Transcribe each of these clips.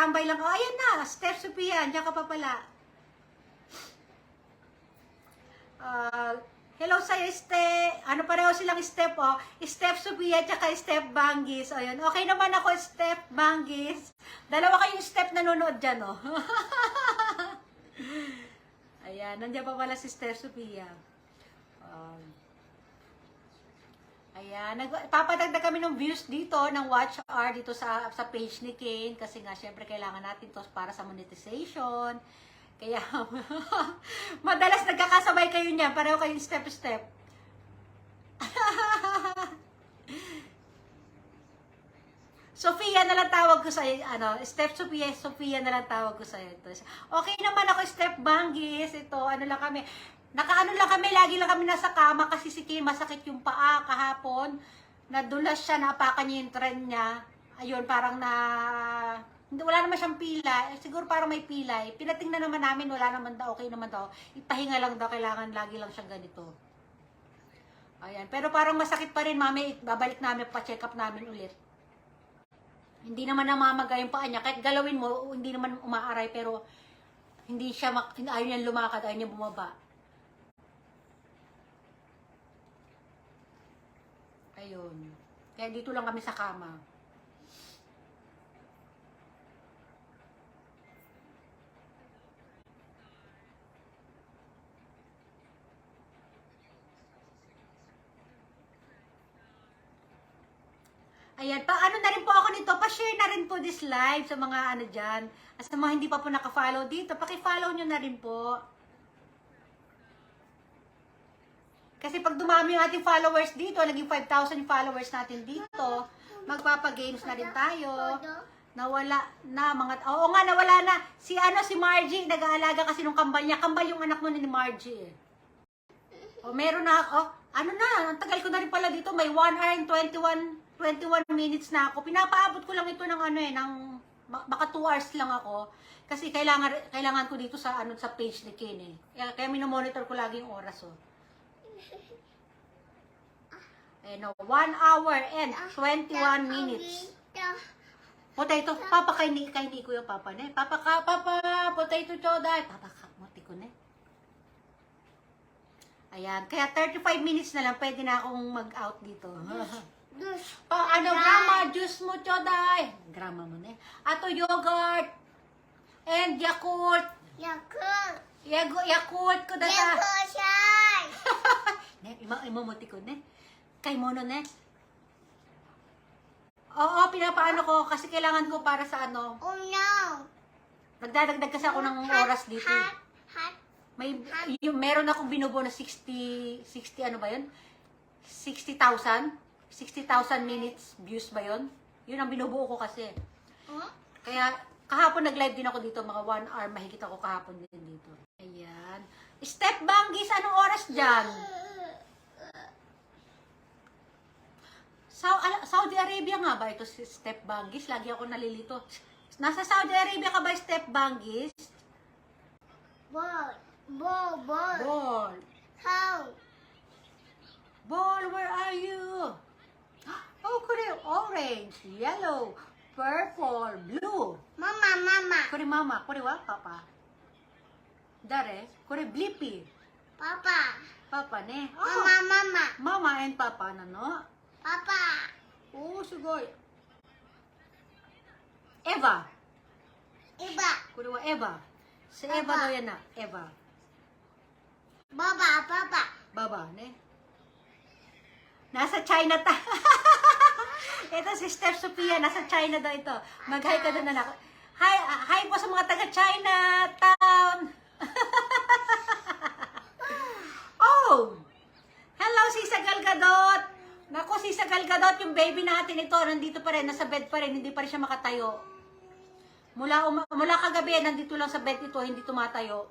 Nagtatambay lang. Oh, ayan na. Steph Sophia, andiyan ka pa pala. Hello sa'yo, Ste. Ano, pareho silang Steph, oh. Steph Sophia, tsaka Steph Banggis. O, yun. Okay naman ako, Steph Banggis. Dalawa kayong Steph nanonood dyan, oh. Ayan, nandiyan pa pala si Steph Sophia. Ayan, papadagdag kami ng views dito, ng watch hour dito sa page ni Kane. Kasi nga, syempre, kailangan natin to para sa monetization. Kaya, madalas nagkakasabay kayo niyan. Pareho kayong step-step. Sophia na lang tawag ko sa'yo. Ano, Steph Sophia, Sophia na lang tawag ko sa'yo. Okay naman ako, Steph Banggis. Ito, ano lang kami. Nakaano lang kami, lagi lang kami nasa kama kasi si Kim masakit yung paa kahapon. Nadulas siya, napakan niya yung tren niya. Ayun, parang wala naman siyang pila. Siguro parang may pilay. Pinatingnan naman namin, wala naman daw, okay naman daw. Ipahinga lang daw, kailangan lagi lang siyang ganito. Ayan, pero parang masakit pa rin, mami. Babalik namin, pa-check up namin ulit. Hindi naman namamaga yung paa niya. Kahit galawin mo, hindi naman umaaray, pero hindi siya, ayaw niya lumakad, ayaw niya bumaba. Ayun. Kaya dito lang kami sa kama. Ayan, ano na rin po ako nito, pa-share na rin po this live sa mga ano dyan. At sa mga hindi pa po naka-follow dito, paki-follow nyo na rin po. Kasi pag dumami yung ating followers dito, naging 5,000 followers natin dito, magpapa-games na rin tayo. Nawala na mga, oo nga, nawala na. Si Margie, nag-aalaga kasi nung kambal niya. Kambal yung anak mo ni Margie eh. O meron na, ano na, ang tagal ko na rin pala dito. May 1 hour and 21 minutes na ako. Pinapaabot ko lang ito ng baka 2 hours lang ako. Kasi kailangan ko dito sa sa page ni Ken eh. Kaya minomonitor ko lagi yung oras oh. Ano, 1 hour and 21 minutes. Potato, papa kay Nico yung papa ne. Papa, potato choday. Papa ka, muti ko ne. Ayan, kaya 35 minutes na lang pwede na akong mag-out dito. Grandma, juice mo choday. Grandma mo ne. Ato yogurt and Yakult. Yakult ko data. Ne, imamuti ko ne. Kay mono ne. Oo, pinapaano ko kasi kailangan ko para sa ano. Oh no. Nagdadagdag kasi ako ng oras dito. Meron akong binubo na 60 ano ba 'yun? 60,000 minutes views ba 'yun? 'Yun ang binubuo ko kasi. Kaya kahapon nag-live din ako dito, mga 1 hour mahigit ako kahapon din dito. Ayan. Steph Banggis, anong oras diyan? Saudi Arabia nga ba ito si Steph Banggis? Lagi ako nalilito. Nasa Saudi Arabia ka ba, Steph Banggis? Ball. How? Ball, where are you? Oh, kuri orange, yellow, purple, blue. Mama. Kuri mama, kuri wa papa. Dare, kuri blippi. Papa ne. Oh, Mama. mama and papa na no. Papa. Oh, sugoi. Eva. Iba. Kuri wa Eva. Si Papa. Eva daw yan na. Eva. Papa. Baba, ne? Nasa China ta. Ito si Steph Sophia, nasa China daw ito. Mag-hi ka doon na. Hi po sa mga taga-China town. Oh! Hello, Sisa Gal Gadot. Naku, Sisa Gal Gadot, yung baby natin ito, nandito pa rin, nasa bed pa rin, hindi pa rin siya makatayo. Mula kagabi, nandito lang sa bed ito, hindi tumatayo.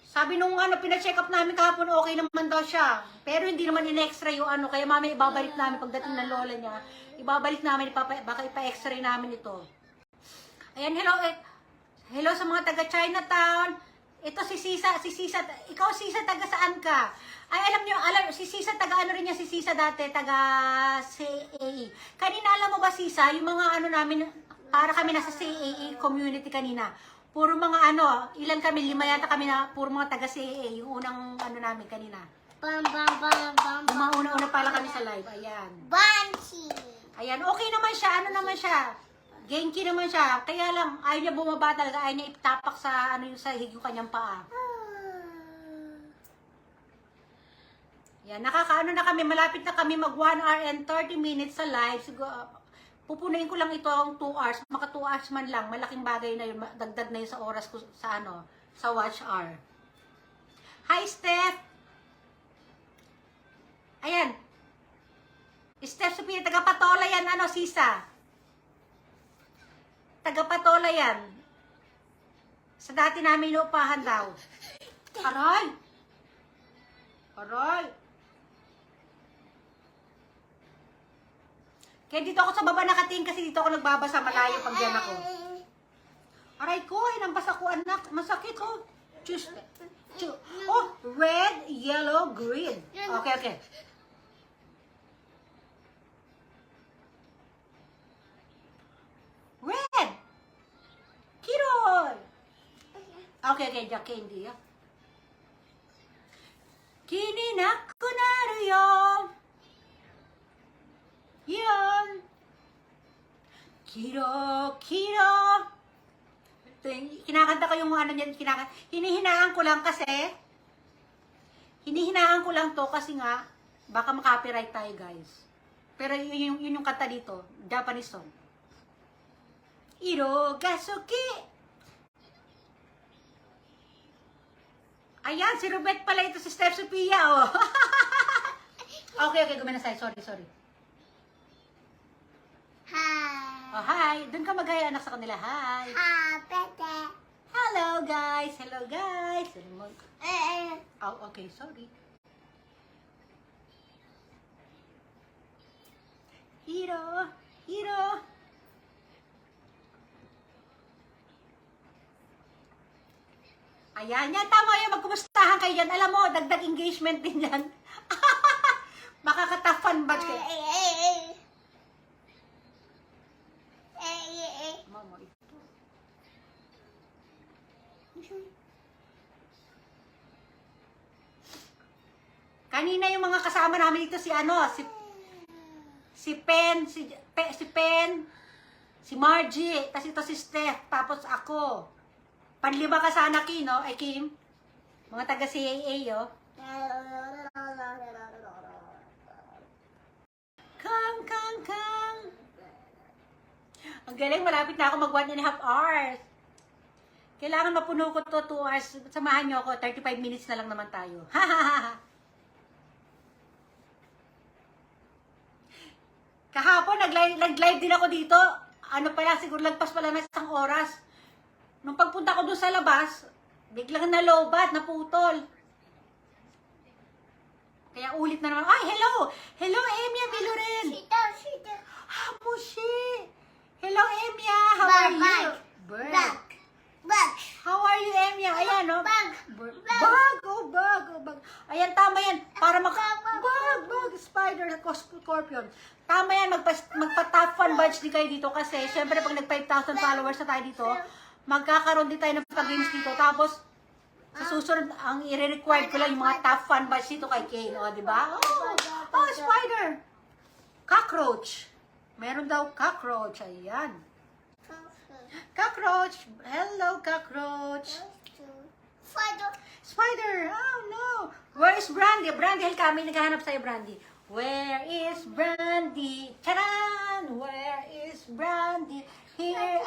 Sabi nung pina-check up namin kahapon, okay naman daw siya. Pero hindi naman in-extra yung kaya mami ibabalik namin pagdating ng lola niya. Ibabalik namin, baka ipa-x-ray namin ito. Ayan, hello sa mga taga Chinatown. Ito si Sisa, ikaw Sisa, taga saan ka? Ay, alam si Sisa, taga ano rin niya si Sisa dati, taga CAE. Kanina alam mo ba Sisa, yung mga namin, Para kami nasa CAA community kanina. Puro mga ano, ilan kami, 5 yata kami na, puro mga taga CAA, yung unang ano namin kanina. Bam, bam, bam, bam, Yung mga una-una pa lang kami sa live, ayan. Banshee. Ayan, okay naman siya, ano naman siya. Genki naman siya, kaya lang, ayaw niya bumaba talaga, ayaw niya itapak sa, ano yung sahig yung kanyang paa. Yan, nakakaano na kami, malapit na kami mag 1 hour and 30 minutes sa live. Siguro, pupunuin ko lang ito ang 2 hours. Maka 2 hours man lang, malaking bagay na yun. Dagdag na yun sa oras ko sa ano, sa watch hour. Hi, Steph! Ayan. Steph Sophia, taga-Patola yan, ano, Sisa. Taga-Patola yan. Sa dati namin inuupahan daw. Aray! Aray! Kaya dito ako sa baba nakatingin kasi dito ako nagbabasa malayo pag yan ako. Aray ko, nambasa ko anak. Masakit oh. Oh, red, yellow, green. Okay, okay. Red! Kiroy! Okay, okay, Jack Candy. Kininak ko na yun. Yun. Kiro, kiro. Ito yung, kinakanta ko yung ano niyan, hinihinaan ko lang kasi, hinihinaan ko lang to kasi nga, baka makapiright tayo guys. Pero yun yung kanta dito, Japanese song. Iro gasuki. Ayan, si Rubet pala ito, si Steph Sophia, oh. Okay, okay, gumanasay, sorry. Hi. Oh, hi. Doon ka magaya anak sa kanila. Hi. Pete. Hello, guys. Hello, guys. Oh, okay. Sorry. Hiro. Hiro. Ayan. Yan, tama yan. Magkumustahan kayo dyan. Alam mo, dagdag engagement din yan. Makakatafan batch kayo. Mama, ito. Kanina yung mga kasama namin dito si ano, si Pen, si Margie, tapos ito si Steph, tapos ako. Panlima ka sana, Kim, no? Ay, Kim. Mga taga CAA, oh. Kang. Ang galing, malapit na ako mag 1.5 hours. Kailangan mapuno ko to 2 hours. Samahan nyo ako, 35 minutes na lang naman tayo. Kahapon, nag-live din ako dito. Ano pala, siguro lagpas pala na 1 oras. Nung pagpunta ko doon sa labas, biglang nalobat, naputol. Kaya ulit na naman. Ay, hello! Hello, Emia Miloren! Sita. Hamushi! Hello, Emia! How are you? Bird. Bag. How are you, Emia? Ayan, no? Bag. Bag! Oh, bag! Ayan, tama yan. Para bag! Spider, scorpion. Tama yan, magpa-top fan badge din kayo dito kasi syempre pag nag-5,000 followers na tayo dito, magkakaroon din tayo ng pag-games dito. Tapos, sa susunod, ang i-required ko lang yung mga top fan badge dito kay Kane. O, di ba? Oh, spider! Cockroach. Meron daw cockroach. Ayan. Cockroach. Hello, cockroach. Spider. Oh, no. Where is Brandy? Brandy, halika. May naghahanap sa'yo, Brandy. Where is Brandy? Charan! Where is Brandy? Here